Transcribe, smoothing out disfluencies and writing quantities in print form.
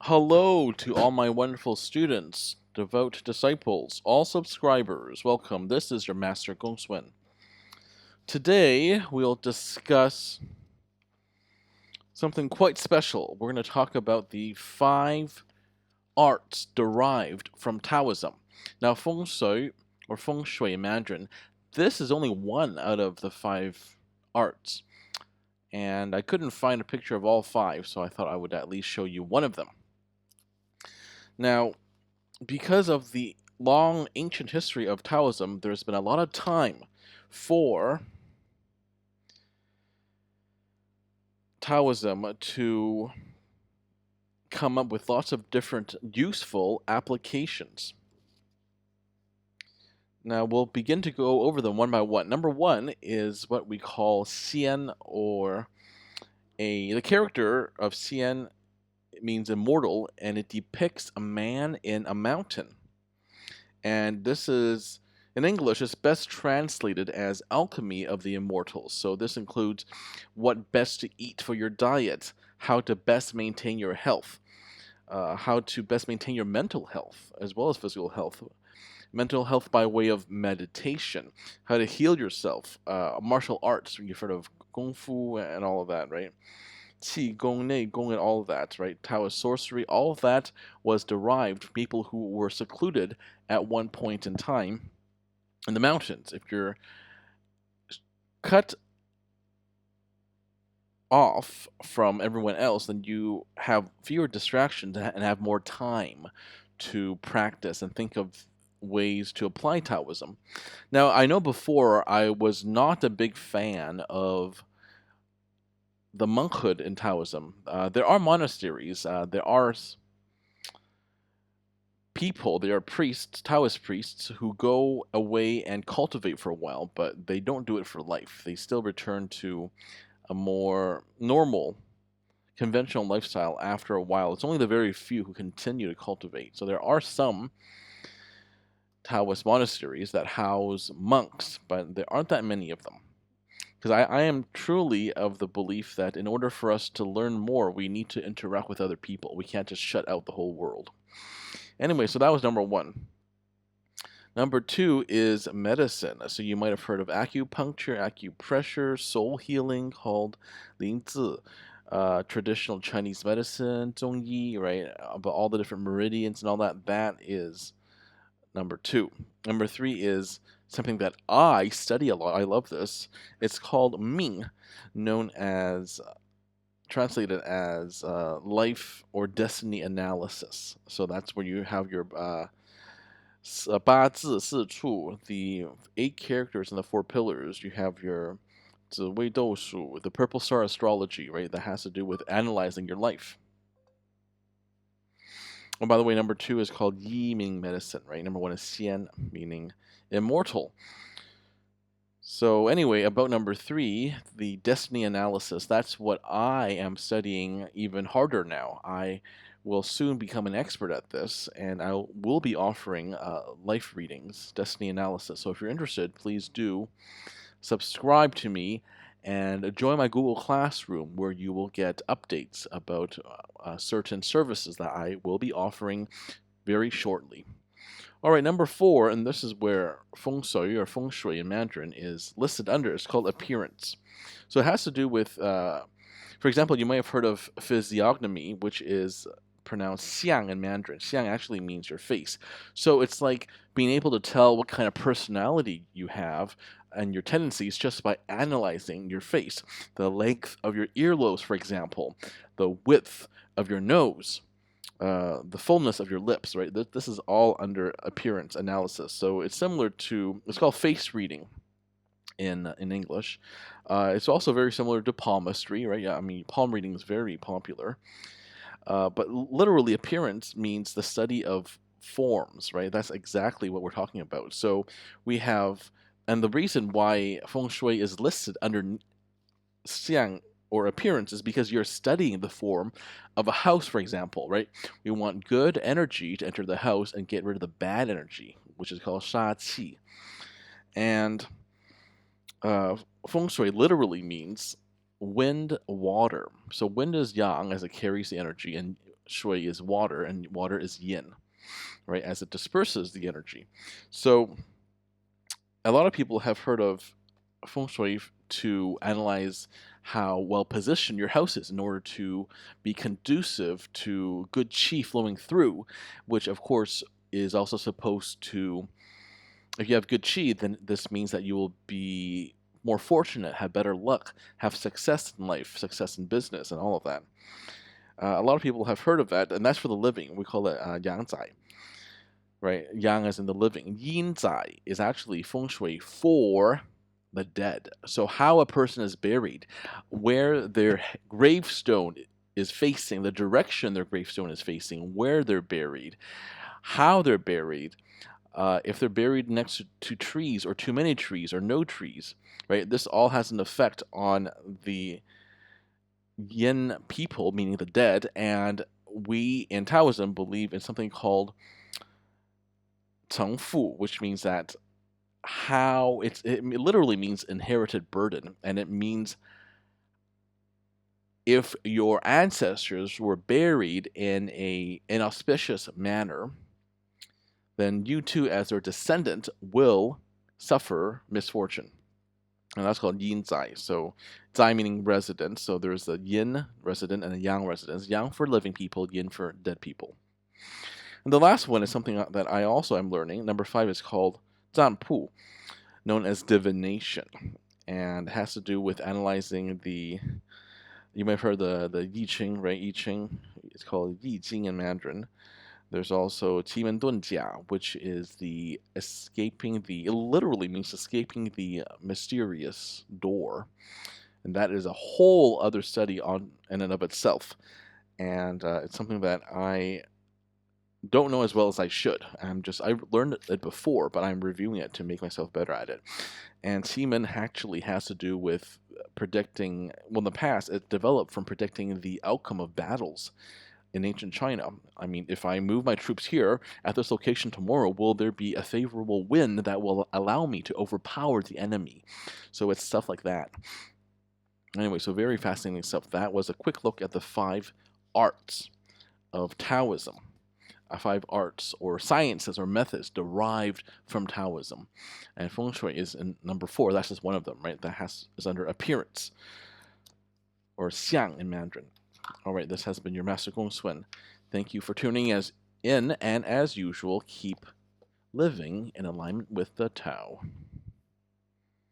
Hello to all my wonderful students, devout disciples, all subscribers. Welcome. This is your Master GongSun. Today we'll discuss something quite special. We're going to talk about the 5 arts derived from Taoism. Now, Feng Shui or Feng Shui in Mandarin, this is only one out of the 5 arts. And I couldn't find a picture of all 5, so I thought I would at least show you one of them. Now, because of the long ancient history of Taoism, there's been a lot of time for Taoism to come up with lots of different useful applications. Now we'll begin to go over them one by one. Number 1 is what we call Xian, or the character of Xian means immortal, and it depicts a man in a mountain. And this is, in English, it's best translated as alchemy of the immortals. So this includes what best to eat for your diet, how to best maintain your health, how to best maintain your mental health as well as physical health. Mental health by way of meditation, how to heal yourself, martial arts, you've heard of Kung Fu and all of that, right? Qi Gong, Nei Gong, and all of that, right? Taoist sorcery, all of that was derived from people who were secluded at one point in time in the mountains. If you're cut off from everyone else, then you have fewer distractions and have more time to practice and think of ways to apply Taoism. Now, I know before I was not a big fan of the monkhood in Taoism. There are monasteries, there are people, there are priests, Taoist priests, who go away and cultivate for a while, but they don't do it for life. They still return to a more normal, conventional lifestyle after a while. It's only the very few who continue to cultivate. So there are some Taoist monasteries that house monks, but there aren't that many of them. Because I am truly of the belief that in order for us to learn more, we need to interact with other people. We can't just shut out the whole world. Anyway, so that was number 1. Number 2 is medicine. So you might have heard of acupuncture, acupressure, soul healing called 灵智, traditional Chinese medicine, 中医, right? About all the different meridians and all that. That is number 2. Number 3 is something that I study a lot. I love this. It's called Ming, known as, translated as life or destiny analysis. So that's where you have your Bazi, 4处, the 8 characters and the 4 pillars. You have your 紫微斗数, the purple star astrology, right? That has to do with analyzing your life. Oh, by the way, number 2 is called Yi meaning medicine, right? Number 1 is Xian, meaning immortal. So anyway, about number 3, the destiny analysis, that's what I am studying even harder now. I will soon become an expert at this, and I will be offering life readings, destiny analysis. So if you're interested, please do subscribe to me and join my Google Classroom, where you will get updates about certain services that I will be offering very shortly. All right, number 4, and this is where Feng Shui or Feng Shui in Mandarin is listed under. It's called appearance. So it has to do with, for example, you might have heard of physiognomy, which is pronounced xiang in Mandarin. Xiang actually means your face. So it's like being able to tell what kind of personality you have and your tendencies just by analyzing your face. The length of your earlobes, for example, the width of your nose, the fullness of your lips, right? This is all under appearance analysis. So it's similar to, it's called face reading in English. It's also very similar to palmistry, right? Yeah, I mean, palm reading is very popular. But literally, appearance means the study of forms, right? That's exactly what we're talking about. So we have, and the reason why Feng Shui is listed under Xiang or appearance is because you're studying the form of a house, for example, right? We want good energy to enter the house and get rid of the bad energy, which is called sha qi. And Feng Shui literally means wind, water. So wind is yang as it carries the energy, and Shui is water, and water is yin, right? As it disperses the energy. So a lot of people have heard of Feng Shui to analyze how well positioned your house is in order to be conducive to good qi flowing through, which of course is also supposed to, if you have good qi, then this means that you will be more fortunate, have better luck, have success in life, success in business, and all of that. A lot of people have heard of that, and that's for the living. We call it yang zai, right? Yang as in the living. Yin zai is actually feng shui for the dead. So how a person is buried, where their gravestone is facing, the direction their gravestone is facing, where they're buried, how they're buried, if they're buried next to trees or too many trees or no trees, right? This all has an effect on the yin people, meaning the dead, and we in Taoism believe in something called Cheng Fu, which means that how it literally means inherited burden, and it means if your ancestors were buried in a inauspicious manner, then you too, as their descendant, will suffer misfortune. And that's called yin zai. So zai meaning resident. So there's a yin resident and a yang resident. Yang for living people, yin for dead people. And the last one is something that I also am learning. Number 5 is called zanpu, known as divination, and has to do with analyzing the. You may have heard the Yi Jing, right? Yi Jing. It's called Yi Jing in Mandarin. There's also Qimen Dunjia, which is the escaping the, it literally means escaping the mysterious door. And that is a whole other study on in and of itself. And it's something that I don't know as well as I should. I learned it before, but I'm reviewing it to make myself better at it. And Qimen actually has to do with predicting, well, in the past, it developed from predicting the outcome of battles in ancient China. I mean, if I move my troops here at this location tomorrow, will there be a favorable wind that will allow me to overpower the enemy? So it's stuff like that. Anyway, so very fascinating stuff. That was a quick look at the 5 arts of Taoism. 5 arts or sciences or methods derived from Taoism. And Feng Shui is in number 4. That's just one of them, right? That is under appearance, or xiang in Mandarin. All right, this has been your Master GongSun. Thank you for tuning in, and as usual, keep living in alignment with the Tao.